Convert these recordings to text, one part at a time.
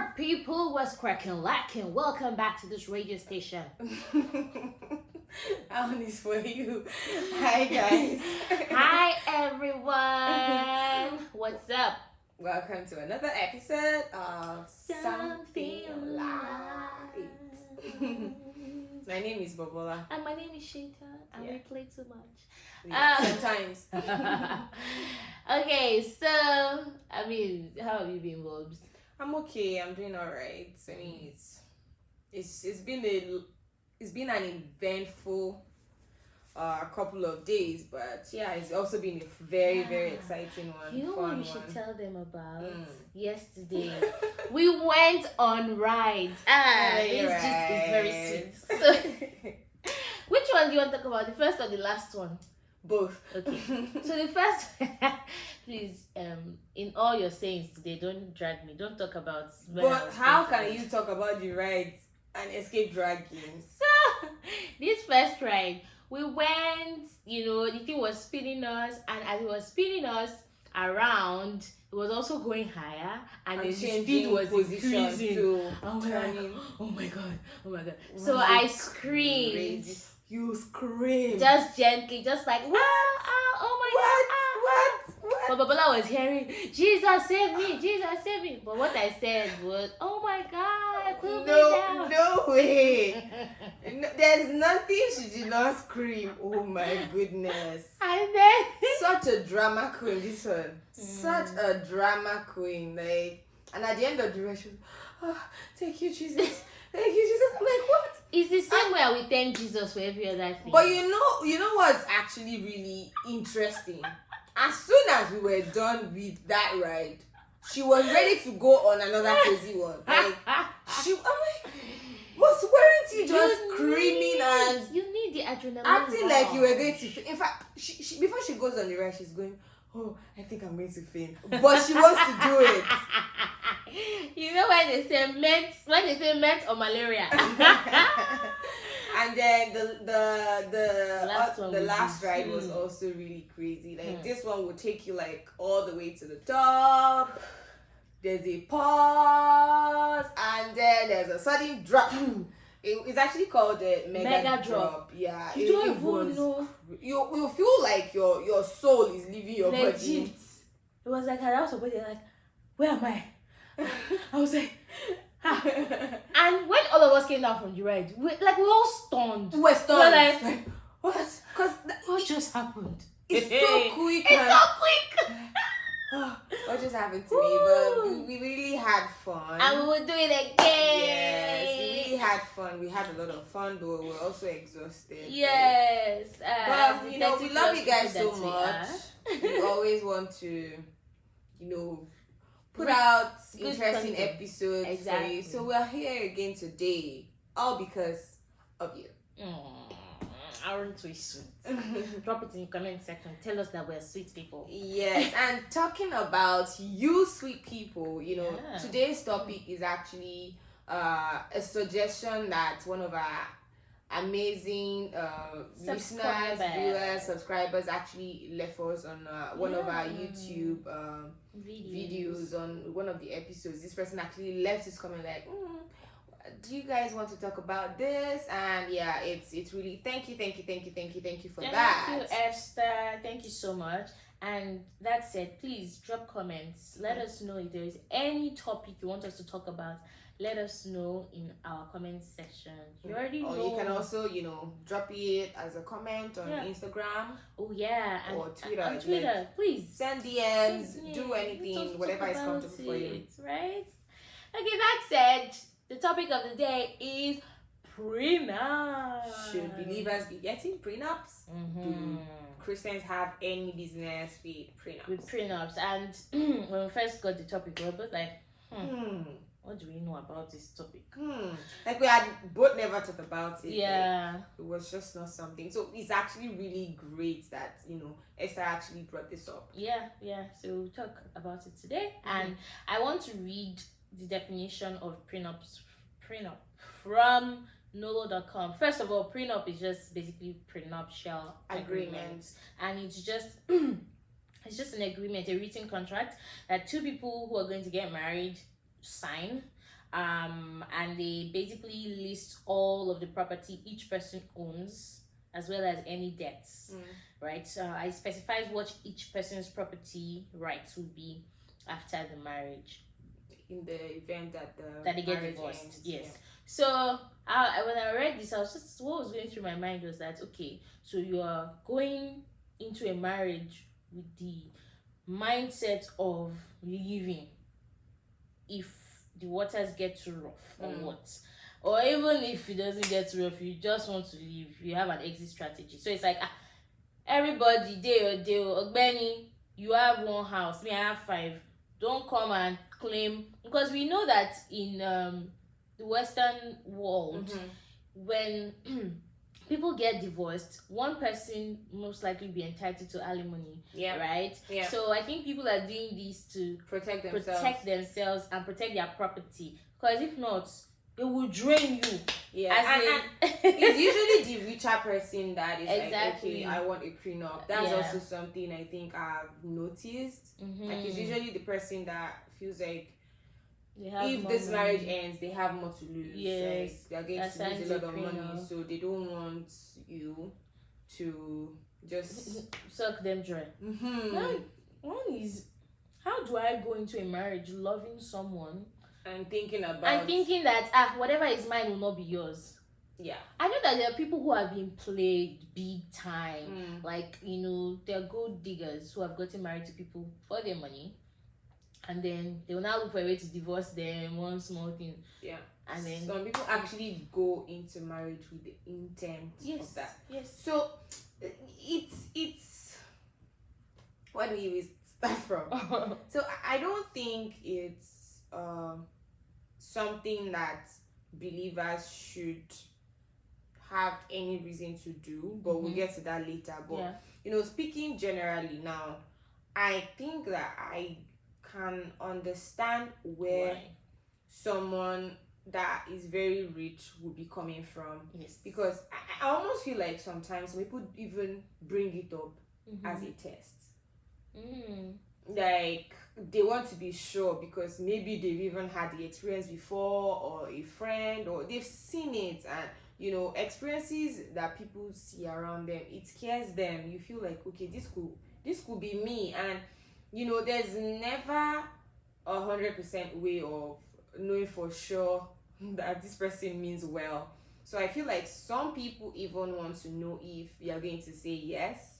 Our people was cracking lacking. Welcome back to this radio station. That is for you. Hi guys. Hi everyone. What's up? Welcome to another episode of Something Light. My name is Bobola. And my name is Shita. And we play too much. Sometimes. Okay, so how have you been, Bobs? I'm okay. I'm doing alright. I mean, it's been an eventful couple of days, but yeah, it's also been a very exciting one. You know fun what we one. should tell them about? Yesterday, we went on rides. This just is very sweet. So, which one do you want to talk about? The first or the last one? Both. Okay. So the first, please, in all your sayings today, don't drag me. Don't talk about. But how can you talk about the rides and escape dragging? So this first ride, we went. The thing was spinning us, and as it was spinning us around, it was also going higher, and the speed was increasing. Oh my god! So I screamed. Crazy. You scream. Just gently, just like, oh my god. What? But Babola was hearing, Jesus save me. But what I said was, oh my god, put me down. No way. No, there's nothing she did not scream. Oh my goodness. And then Such a drama queen, this one. Such a drama queen. And at the end of the ride, she was, thank you, Jesus. Thank you, Jesus. I'm like, what? it's the same way I will thank Jesus for every other thing. But you know what's actually really interesting? As soon as we were done with that ride, she was ready to go on another crazy one. I'm like, weren't you just screaming and you need the adrenaline? acting like you were going to? In fact, she before she goes on the ride, she's going, "Oh, I think I'm going to faint," but she wants to do it. You know when they say mint or malaria. And then the last ride was Hmm. also really crazy. This one will take you all the way to the top. There's a pause, and then there's a sudden drop. It's actually called a mega drop. Yeah, You don't even know. You feel like your soul is leaving your Legit. body. It was like I was like, where am I? I was like, and when all of us came down from the ride, we all stunned. We're stunned. We're like, what? Because what just happened? it's so quick. It's so quick. What just happened to me? But we really had fun. And we will do it again. Yes, we really had fun. We had a lot of fun, though we were also exhausted. Yes. But we love you guys so much. We always want to, put out Good interesting content. episodes Exactly. for you. So we're here again today, all because of you. Aren't we sweet? Drop it in the comment section. Tell us that we're sweet people. Yes, and talking about you sweet people, Yeah. today's topic is actually a suggestion that one of our amazing listeners, viewers, subscribers actually left us on one of our YouTube videos on one of the episodes. This person actually left his comment like, do you guys want to talk about this? And yeah, it's really thank you for that. Thank you, Esther. Thank you so much. And that said, please drop comments. Let us know if there is any topic you want us to talk about. Let us know in our comment section. You already know. Or you can also, drop it as a comment on Instagram. Oh yeah, or Twitter. On Twitter, please send DMs, do anything, whatever is comfortable for you. Right? Okay, that said, the topic of the day is prenups. Should believers be getting prenups? Do Christians have any business with prenups? With prenups, and when we first got the topic, we were both like, what do we know about this topic? Like we had both never talked about it. Yeah. It was just not something. So it's actually really great that, Esther actually brought this up. Yeah. So we'll talk about it today. And I want to read the definition of prenup from nolo.com. First of all, prenup is just basically prenuptial agreement. And it's just it's just an agreement, a written contract that two people who are going to get married sign, And they basically list all of the property each person owns, as well as any debts, right? So I specifies what each person's property rights will be after the marriage, in the event that they get marriage divorced. ends. Yes. Yeah. So when I read this, I was just, what was going through my mind was that, okay, so you are going into a marriage with the mindset of leaving if the waters get too rough, or what, or even if it doesn't get too rough, you just want to leave, you have an exit strategy. So it's like, everybody they Benny, you have one house, me I have 5, don't come and claim, because we know that in the Western world, when people get divorced, one person most likely be entitled to alimony. Yeah. Right? Yeah. So I think people are doing this to protect themselves and protect their property. Because if not, it will drain you. Yeah. And it's usually the richer person that is exactly. like, okay, I want a prenup. That's also something I think I've noticed. Like, it's usually the person that feels like, if this marriage ends, they have more to lose. Yes. Like, they're going to lose a lot of money, so they don't want you to just suck them dry. Now, one is, how do I go into a marriage loving someone and thinking that whatever is mine will not be yours? Yeah. I know that there are people who have been played big time. Like, they're gold diggers who have gotten married to people for their money. And then they will now look for a way to divorce them, one small thing. Yeah. And then some people actually go into marriage with the intent of that. Yes. So it's where do we start from? So I don't think it's something that believers should have any reason to do, but we'll get to that later. But speaking generally now, I think that I can understand where someone that is very rich will be coming from. Yes. Because I almost feel like sometimes people even bring it up as a test. Like, they want to be sure because maybe they've even had the experience before, or a friend, or they've seen it, and experiences that people see around them, it scares them. You feel like, okay, this could be me. And there's never 100% way of knowing for sure that this person means well. So I feel like some people even want to know if you're going to say yes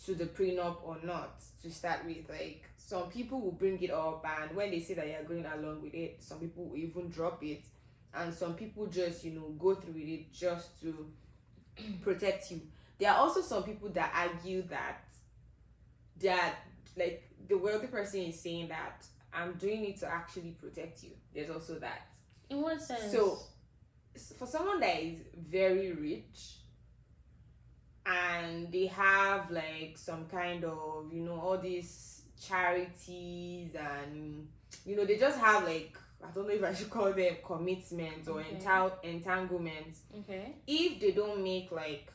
to the prenup or not, to start with. Like, some people will bring it up, and when they say that you're going along with it, some people will even drop it, and some people just go through with it just to protect you. There are also some people that argue that like, the wealthy person is saying that I'm doing it to actually protect you. There's also that. In what sense? So for someone that is very rich and they have like some kind of all these charities, and they just have, like, I don't know if I should call them commitment or entanglement. If they don't make like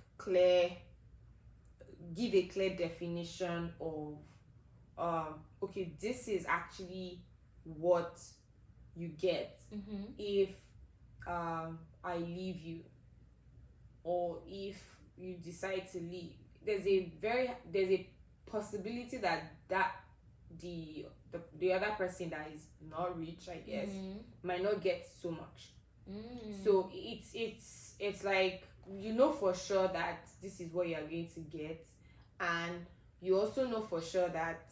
give a clear definition of okay, this is actually what you get if I leave you, or if you decide to leave. There's a possibility that the other person that is not rich, I guess, might not get so much. So it's like, for sure that this is what you are going to get, and you also know for sure that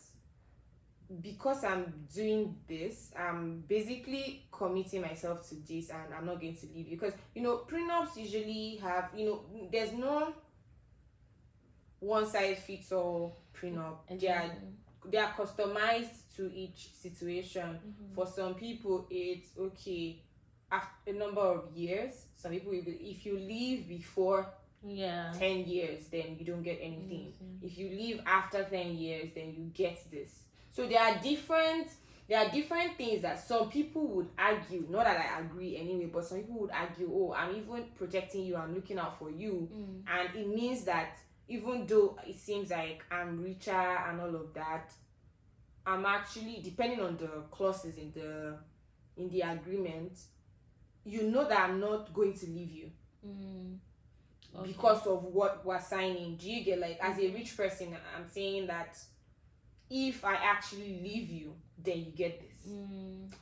because I'm doing this, I'm basically committing myself to this, and I'm not going to leave you. Because prenups usually have, there's no one size fits all prenup. They are customized to each situation. For some people, it's okay after a number of years. Some people, if you leave before 10 years, then you don't get anything. If you leave after 10 years, then you get this. So there are different things that some people would argue, not that I agree anyway, but some people would argue, oh, I'm even protecting you, I'm looking out for you. And it means that even though it seems like I'm richer and all of that, I'm actually, depending on the clauses in in the agreement, you know that I'm not going to leave you because of what we're signing. Do you get, like, as a rich person, I'm saying that if I actually leave you, then you get this.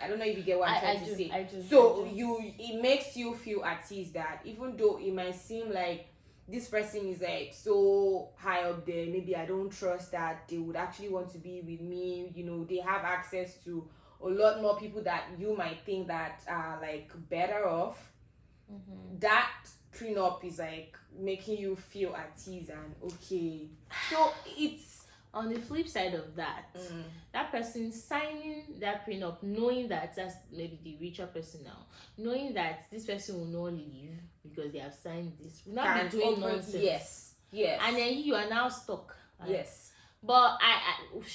I don't know if you get what I'm trying to say. It makes you feel at ease that even though it might seem like this person is like so high up there, maybe I don't trust that they would actually want to be with me. You know, they have access to a lot more people that you might think that are like better off. That prenup is like making you feel at ease and okay. So it's on the flip side of that, that person signing that prenup, knowing that that's maybe the richer person now, knowing that this person will not leave because they have signed this, will not be doing nonsense. Yes. And then you are now stuck. Right? Yes. But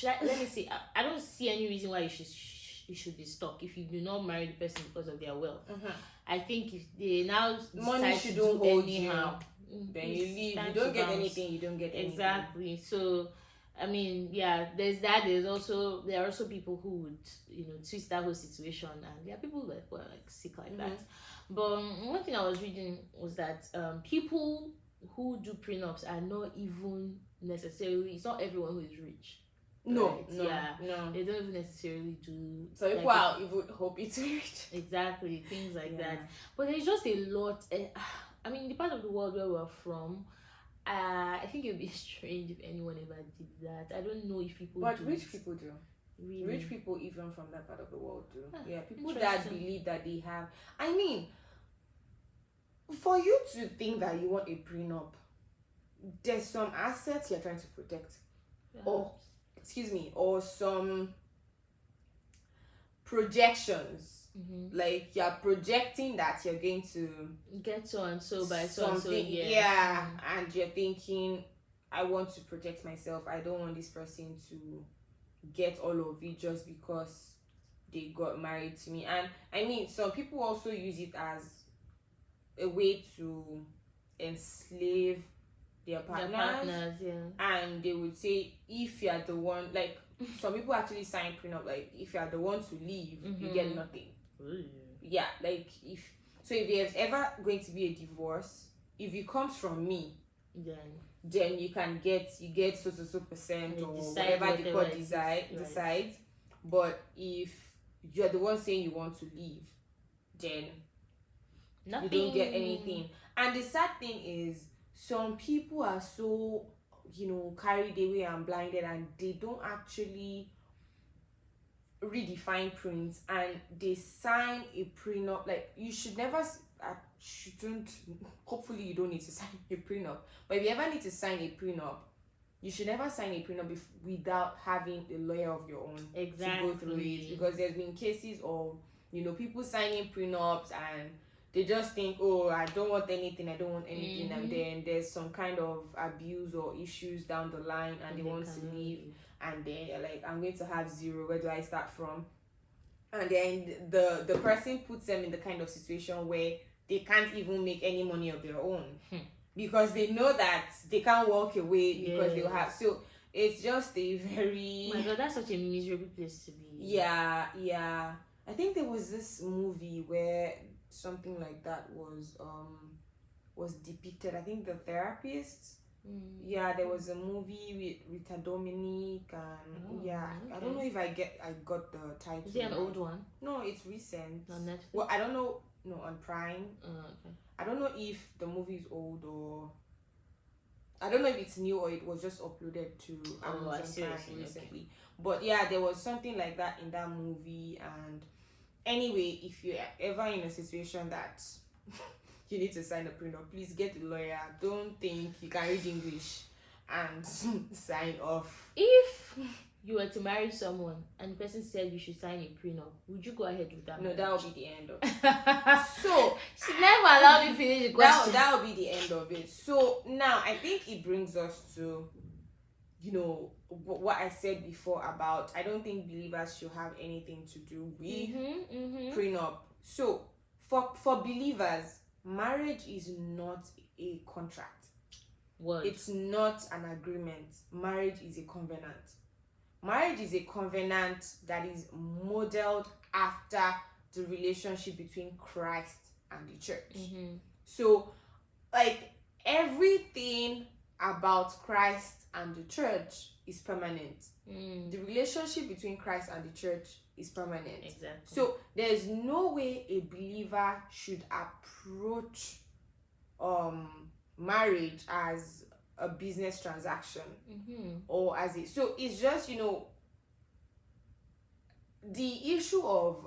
let me see. I don't see any reason why you should be stuck if you do not marry the person because of their wealth. I think if they now money shouldn't hold anyhow, then you leave. You don't get anything. You don't get anything. Exactly. So, I mean, yeah, there are also people who would, you know, twist that whole situation, and there are people that were like sick like that. But one thing I was reading was that people who do prenups are not even necessarily, it's not everyone who is rich. No, right? No, they don't even necessarily do. So people are even hoping to rich. Exactly, things like that. But there's just a lot. I mean, the part of the world where we're from, I think it would be strange if anyone ever did that. I don't know if people but do. But rich people do. Really? Rich people even from that part of the world do. People that believe that they have. I mean, for you to think that you want a prenup, there's some assets you're trying to protect. Or some projections. Like you're projecting that you're going to get so and so by something, and you're thinking, I want to protect myself. I don't want this person to get all of it just because they got married to me. And I mean, some people also use it as a way to enslave their partners, and they would say, if you're the one, like some people actually sign prenup, like if you're the one to leave, you get nothing. Like if there's ever going to be a divorce, if it comes from me, then you get so percent or whatever the court decides. But if you're the one saying you want to leave, then nothing. You don't get anything. And the sad thing is, some people are so, you know, carried away and blinded, and they don't actually redefine prints, and they sign a prenup. Like, you should never, hopefully you don't need to sign a prenup, but if you ever need to sign a prenup, you should never sign a prenup without having a lawyer of your own to go through it, because there's been cases of, you know, people signing prenups and they just think, oh, I don't want anything, and then there's some kind of abuse or issues down the line, and they want to leave, and then they're like, I'm going to have zero, where do I start from? And then the person puts them in the kind of situation where they can't even make any money of their own, because they know that they can't walk away, because they'll have, so it's just a very... Oh my God, that's such a miserable place to be. Yeah. I think there was this movie where something like that was depicted. I think The Therapist. There was a movie with Rita Dominic, and I don't know if I got the title. Is it an old one? No, it's recent. On Netflix? Well, I don't know. No, on Prime. Okay. I don't know if the movie is old, or I don't know if it's new, or it was just uploaded to Amazon Prime recently. Okay. But there was something like that in that movie. And anyway, if you're ever in a situation that you need to sign a prenup, please get a lawyer. Don't think you can read English and sign off. If you were to marry someone and the person said you should sign a prenup, would you go ahead with that? No, that would be the end of it. So she never allowed me to finish the question. That would be the end of it. So now I think it brings us to, you know, what I said before about, I don't think believers should have anything to do with prenup. So for believers, marriage is not a contract. What? It's not an agreement. Marriage is a covenant. Marriage is a covenant that is modeled after the relationship between Christ and the church. Mm-hmm. So, like, everything about Christ and the church is permanent. The relationship between Christ and the church is permanent. Exactly. So there's no way a believer should approach marriage as a business transaction, or as a, so it's just, you know, the issue of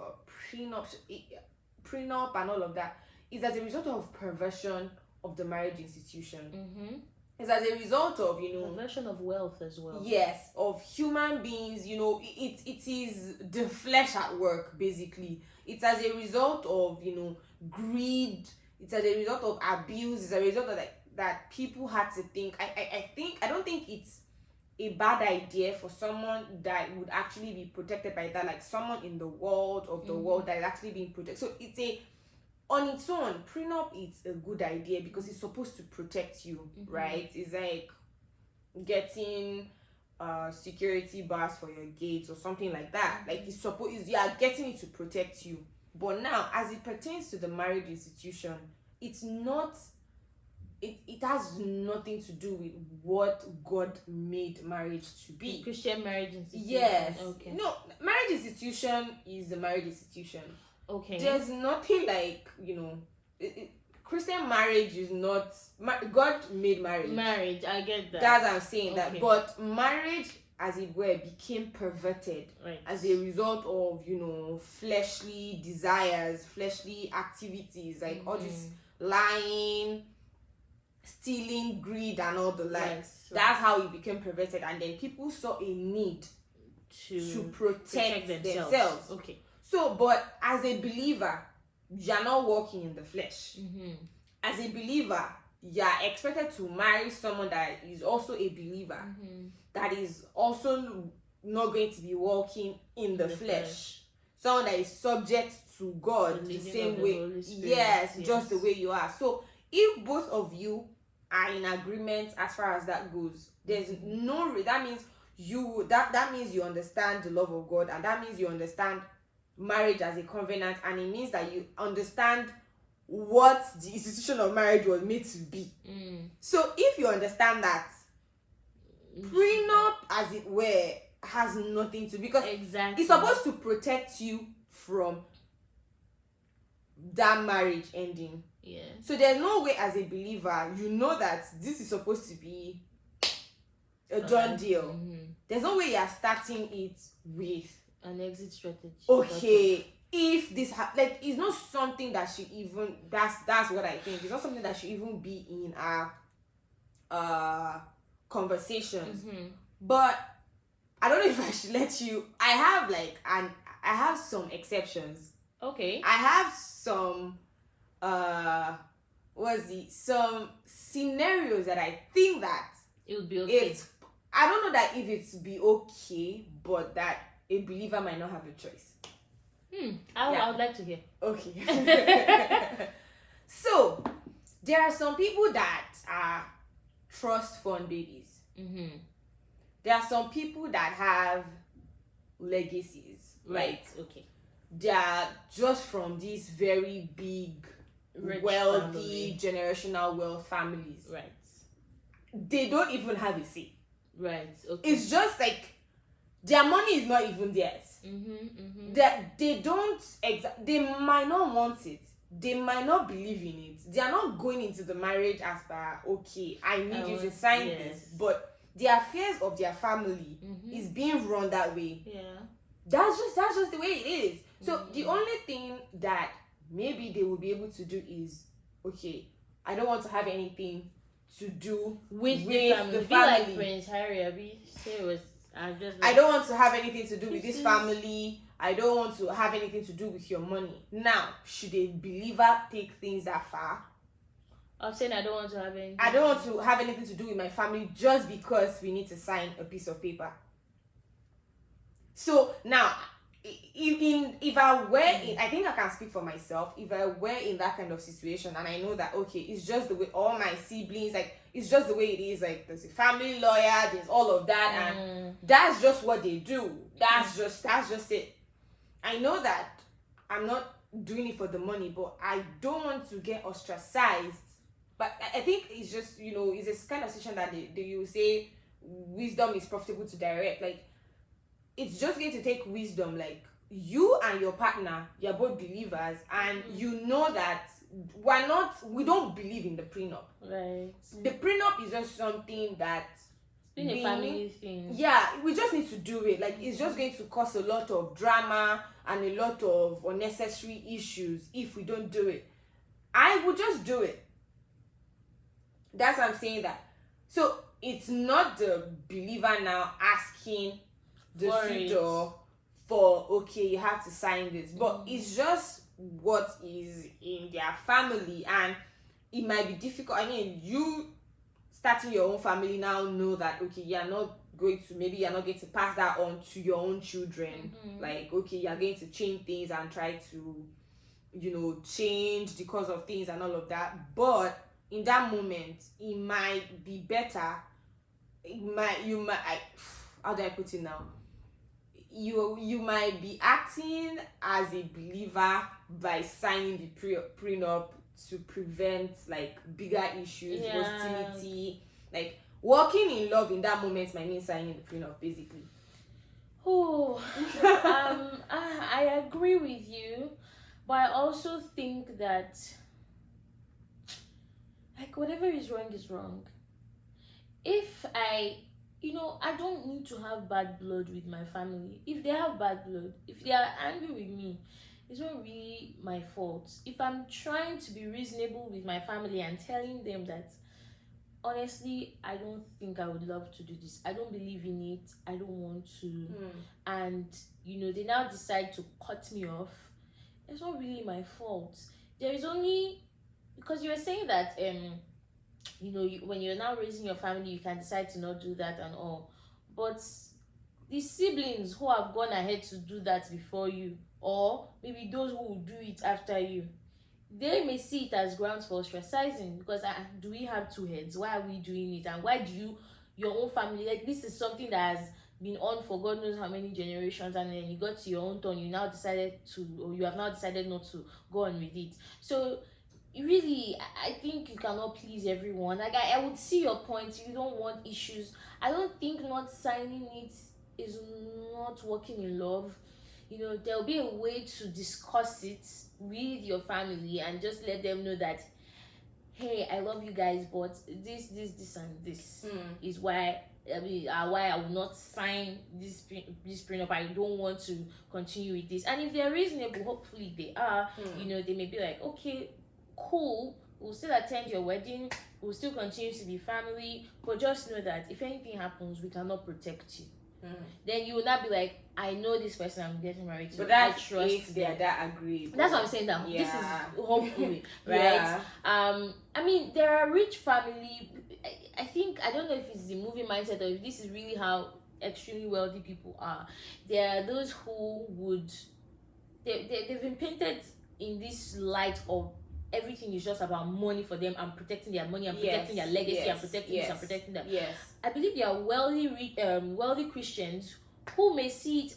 prenup and all of that is as a result of perversion of the marriage institution. It's as a result of, you know, perversion of wealth as well. Yes, of human beings. You know, it is the flesh at work, basically. It's as a result of, you know, greed. It's as a result of abuse. It's a result of that people had to think. I don't think it's a bad idea for someone that would actually be protected by that, like someone in the world of the world that is actually being protected. So it's on its own, prenup is a good idea because it's supposed to protect you, right? It's like getting security bars for your gates or something like that. Like you are getting it to protect you. But now, as it pertains to the marriage institution, it's not. It has nothing to do with what God made marriage to be. The Christian marriage institution. Yes. Okay. No, marriage institution is the marriage institution. Okay. There's nothing like, you know, Christian marriage is not. God made marriage. Marriage, I get that. That's what I'm saying. Okay. That, but marriage, as it were, became perverted as a result of, you know, fleshly desires, fleshly activities, like all this lying, stealing, greed, and all the likes. Yes, right. That's how it became perverted, and then people saw a need to protect themselves. Okay. So, but as a believer, you're not walking in the flesh. As a believer, you're expected to marry someone that is also a believer, that is also not going to be walking in the flesh. Someone that is subject to God the same way. Yes, just the way you are. So, if both of you are in agreement as far as that goes, there's no that means that means you understand the love of God, and that means you understand marriage as a covenant, and it means that you understand what the institution of marriage was made to be. So if you understand that, prenup, as it were, has nothing to, because it's supposed to protect you from that marriage ending. Yeah. So there's no way as a believer, you know that this is supposed to be a done deal. There's no way you're starting it with an exit strategy. Okay, if this like, it's not something that should even, that's what I think. It's not something that should even be in our conversations. But I don't know if I should let you. I have some exceptions. Okay. I have some some scenarios that I think that it would be okay. I don't know that if it's be okay, but that a believer might not have a choice. I would like to hear. Okay. So, there are some people that are trust fund babies. There are some people that have legacies. Right. Okay. They are just from these very big, rich, wealthy, generational wealth families. Right. They don't even have a say. Right. Okay. It's just like their money is not even theirs. That they don't they might not want it. They might not believe in it. They are not going into the marriage as per, okay, I need you to sign this. But the affairs of their family is being run that way. Yeah. That's just the way it is. So the only thing that maybe they will be able to do is, okay, I don't want to have anything to do with the family. Like Prince Harry, I don't want to have anything to do with this family. I don't want to have anything to do with your money. Now, should a believer take things that far? I'm saying I don't want to have anything. I don't want to have anything to do with my family just because we need to sign a piece of paper. So now, if I were in, I think I can speak for myself. If I were in that kind of situation, and I know that, okay, it's just the way all my siblings, like, it's just the way it is. Like, there's a family lawyer, there's all of that, and that's just what they do. That's just it. I know that I'm not doing it for the money, but I don't want to get ostracized. But I think it's just, it's this kind of situation that they you say wisdom is profitable to direct. Like, it's just going to take wisdom. Like, you and your partner, you're both believers, and you know that we don't believe in the prenup. Right. The prenup is just something that It's been a family thing. Yeah, we just need to do it. Like, it's just going to cause a lot of drama and a lot of unnecessary issues if we don't do it. I would just do it. That's why I'm saying that. So it's not the believer now asking the suitor for, okay, you have to sign this, but it's just what is in their family, and it might be difficult. I mean, you starting your own family now know that, okay, you're not going to pass that on to your own children. Like, okay, you're going to change things and try to change the cause of things and all of that, but in that moment it might be better. How do I put it now? You might be acting as a believer by signing the prenup to prevent like bigger issues, hostility. Like, walking in love in that moment might mean signing the prenup, basically. I agree with you, but I also think that, like, whatever is wrong. If I don't need to have bad blood with my family. If they have bad blood, if they are angry with me, it's not really my fault. If I'm trying to be reasonable with my family and telling them that, honestly, I don't think I would love to do this, I don't believe in it, I don't want to, and they now decide to cut me off, it's not really my fault. There is only, because you were saying that when you're now raising your family, you can decide to not do that and all, but the siblings who have gone ahead to do that before you, or maybe those who will do it after you, they may see it as grounds for ostracizing, because do we have two heads? Why are we doing it? And why do your own family, like, this is something that has been on for God knows how many generations, and then you got to your own turn, you have now decided not to go on with it. So really, I think you cannot please everyone. Like, I would see your point. You don't want issues. I don't think not signing it is not working in love. There'll be a way to discuss it with your family and just let them know that, hey, I love you guys, but this and this is why I will not sign this prenup. I don't want to continue with this. And if they're reasonable, hopefully they are, they may be like, okay, cool, we'll still attend your wedding, we'll still continue to be family, but just know that if anything happens, we cannot protect you. Then you will not be like, I know this person I'm getting married to, but that's I trust if they're that agreeable. That's what I'm saying now. This is hopefully right. Yeah. I mean, there are rich family. I think, I don't know if it's the movie mindset or if this is really how extremely wealthy people are. There are those who would they've been painted in this light of everything is just about money for them and protecting their money and protecting their legacy and protecting this and protecting that. Yes. I believe there are wealthy Christians who may see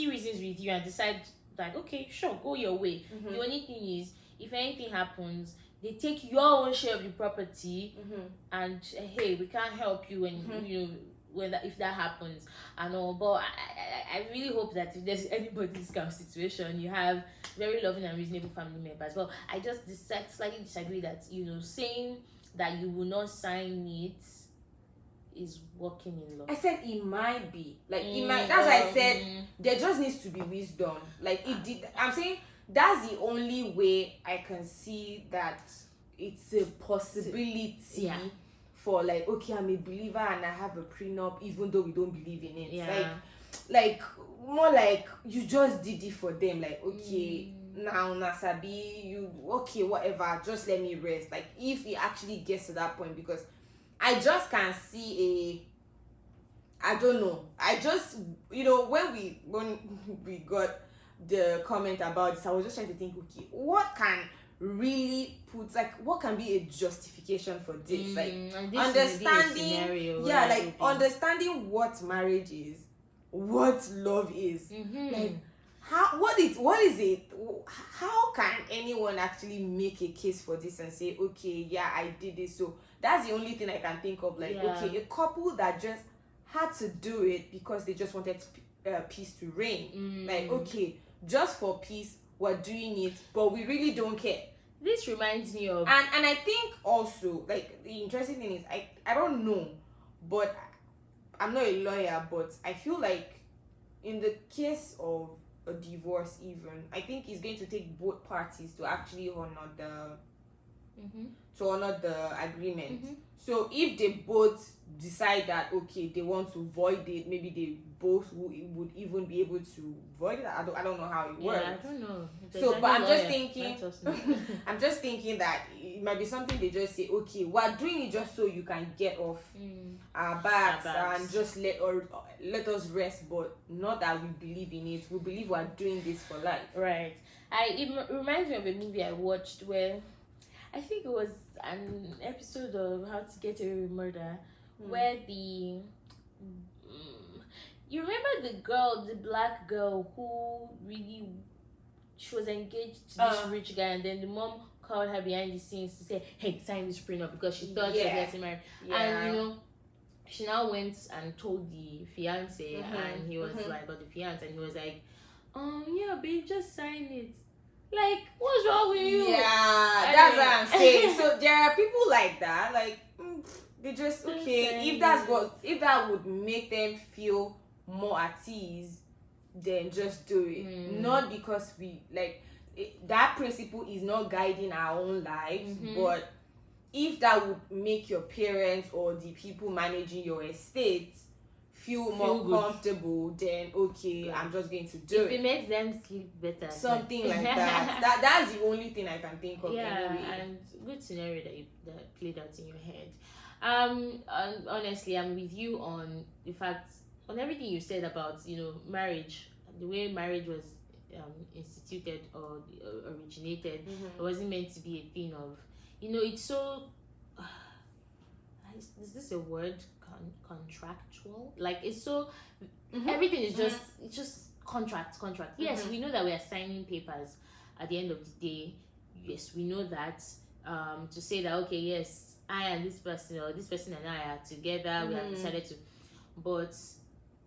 reasons with you and decide that, okay, sure, go your way. The only thing is, if anything happens, they take your own share of the property, and hey, we can't help you when if that happens and all. But I really hope that if there's anybody in this kind of situation, you have very loving and reasonable family members. Well, I just slightly disagree that saying that you will not sign it is working in love. I said it might be like it might. That's why I said there just needs to be wisdom. Like, it did. I'm saying that's the only way I can see that it's a possibility. Yeah. For like, okay, I'm a believer and I have a prenup, even though we don't believe in it. Yeah. Like more like you just did it for them. Like, okay, now Nasabi, you okay, whatever, just let me rest. Like, if it actually gets to that point, because I just can see I don't know. I just, when we got the comment about this, I was just trying to think, okay, what can be a justification for this? Like, this understanding, understanding what marriage is, what love is. Like, what is it? How can anyone actually make a case for this and say, okay, yeah, I did this? So that's the only thing I can think of. Like, okay, a couple that just had to do it because they just wanted peace to reign. Like, okay, just for peace, we're doing it, but we really don't care. This reminds me of, and I think also, like, the interesting thing is, I don't know, but I'm not a lawyer, but I feel like in the case of a divorce, even, I think it's going to take both parties to actually honor the agreement. So if they both decide that, okay, they want to void it, maybe they both would even be able to void it. I don't know how it works. I don't know. So, but I'm just thinking, I'm just thinking that it might be something they just say, okay, we're doing it just so you can get off our backs and just let us rest, but not that we believe in it. We believe we're doing this for life. Right. It reminds me of a movie I watched where I think it was an episode of How to Get Away with Murder, where you remember the black girl who really, she was engaged to this rich guy, and then the mom called her behind the scenes to say, hey, sign this prenup, because she thought she was getting married. And she now went and told the fiance, and he was like, or the fiance, and he was like, yeah, babe, just sign it. Like, what's wrong with you? Yeah, that's what I'm saying. So there are people like that, like, they just, okay, if that would make them feel more at ease, then just do it. Not because that principle is not guiding our own lives, but if that would make your parents or the people managing your estate feel more comfortable, then okay, I'm just going to do it. If it makes them sleep better, something like that. That's the only thing I can think of. Anyway. And good scenario that played out in your head. Honestly, I'm with you on the fact, on everything you said about, marriage, the way marriage was instituted or originated. It wasn't meant to be a thing of, it's so is this a word, contractual? Like, it's so everything is just it's just contract. Yes, we know that we are signing papers at the end of the day. Yes, we know that, to say that, okay, yes, I and this person, or this person and I are together, we have decided to, but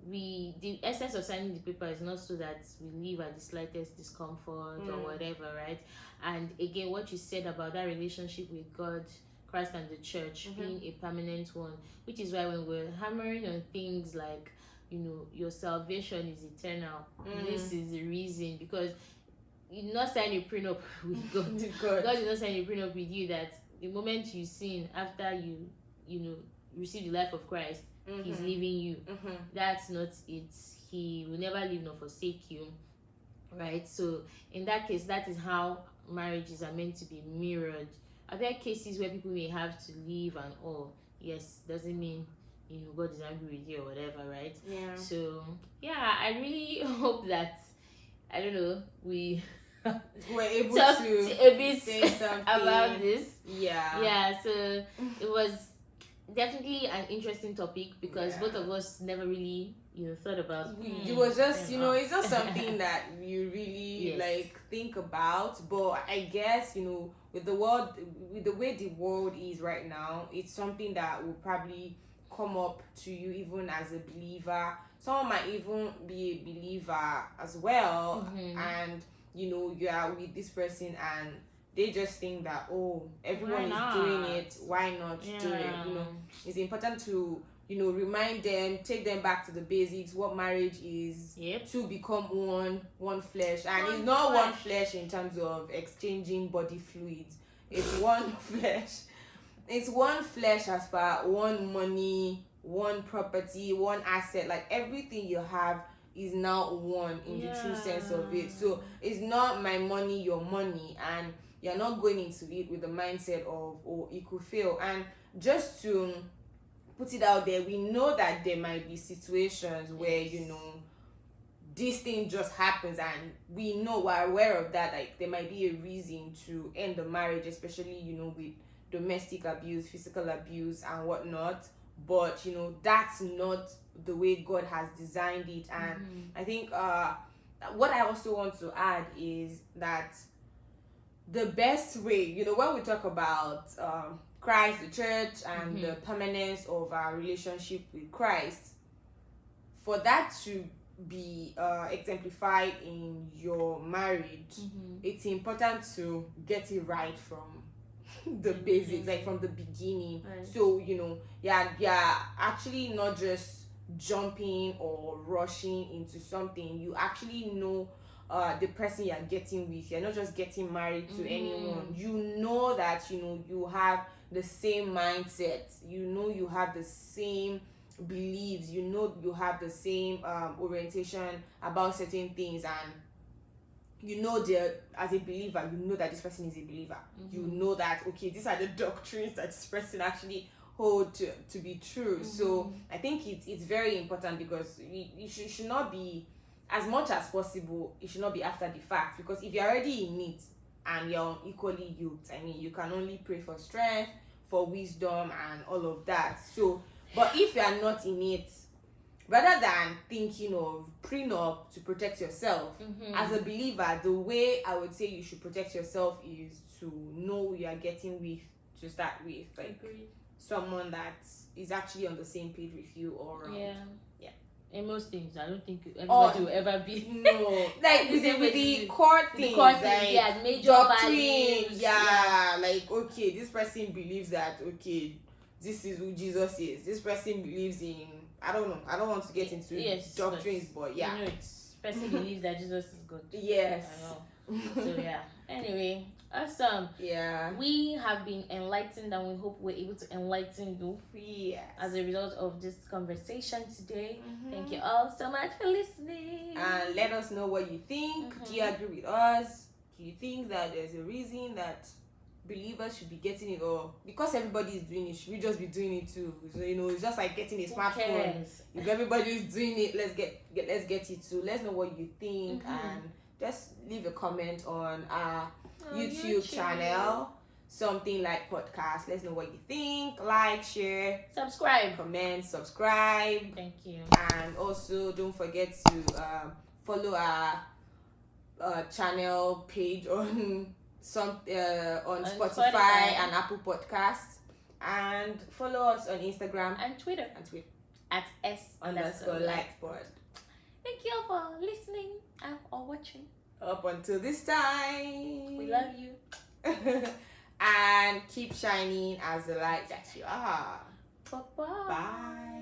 the essence of signing the paper is not so that we live at the slightest discomfort or whatever, right? And again, what you said about that relationship with God, Christ, and the church being a permanent one, which is why when we're hammering on things like, your salvation is eternal, this is the reason, because you not sign a prenup with God. God did not sign a prenup with you that the moment you sin, after you receive the life of Christ, he's leaving you. That's not it. He will never leave nor forsake you, right? So in that case, that is how marriages are meant to be mirrored. Are there cases where people may have to leave and all? Yes, doesn't mean God is angry with you or whatever, right? Yeah. So yeah, I really hope that, I don't know, we were able talk to a bit say something about this. Yeah. So it was definitely an interesting topic, because both of us never really thought about it was just it's not something that you really like think about, but I guess with the way the world is right now, it's something that will probably come up to you even as a believer. Someone might even be a believer as well, and you are with this person and they just think that, oh, everyone is doing it, why not do it? It's important to remind them, take them back to the basics, what marriage is, to become one flesh. And it's not one flesh in terms of exchanging body fluids. It's one flesh. It's one flesh as per one money, one property, one asset. Like, everything you have is now one in the true sense of it. So it's not my money, your money, and you're not going into it with the mindset of, oh, it could fail. And just to put it out there, we know that there might be situations where this thing just happens, and we're aware of that. Like, there might be a reason to end the marriage, especially with domestic abuse, physical abuse, and whatnot. But that's not the way God has designed it. And I think what I also want to add is that the best way, when we talk about Christ, the church, and the permanence of our relationship with Christ, for that to be exemplified in your marriage, it's important to get it right from the basics, like from the beginning. Right. So you're actually not just jumping or rushing into something. You actually know the person you're getting with. You're not just getting married to anyone. You know that you have the same mindset, you have the same beliefs, you have the same orientation about certain things, and as a believer, that this person is a believer. You know that, okay, these are the doctrines that this person actually hold to be true. So I think it's very important, because you should not be, as much as possible, it should not be after the fact, because if you're already in it and you're equally yoked, I mean, you can only pray for strength, for wisdom, and all of that. So, but if you are not in it, rather than thinking of prenup to protect yourself, as a believer, the way I would say you should protect yourself is to know who you are getting with to start with. Like, agreed. Someone that is actually on the same page with you, or in most things, I don't think everybody will ever be. No, like with the core things, like major doctrine, like, okay, this person believes that, okay, this is who Jesus is. This person believes in, I don't know. I don't want to get into doctrines, but this person believes that Jesus is good. Yes. I know. So anyway, awesome. Yeah. We have been enlightened, and we hope we're able to enlighten you. Yes. As a result of this conversation today. Thank you all so much for listening. And let us know what you think. Do you agree with us? Do you think that there's a reason that believers should be getting it, or because everybody is doing it, should we just be doing it too? So it's just like getting a smartphone. If everybody is doing it, let's get it too. Let's know what you think, and just leave a comment on our YouTube channel, something like podcast. Let's know what you think. Like, share, subscribe, comment, subscribe. Thank you. And also don't forget to follow our channel page on Spotify and Apple Podcasts, and follow us on Instagram and Twitter at @s_lightpod. Thank you all for listening or watching up until this time. We love you. And keep shining as the light that you are. Bye-bye. Bye.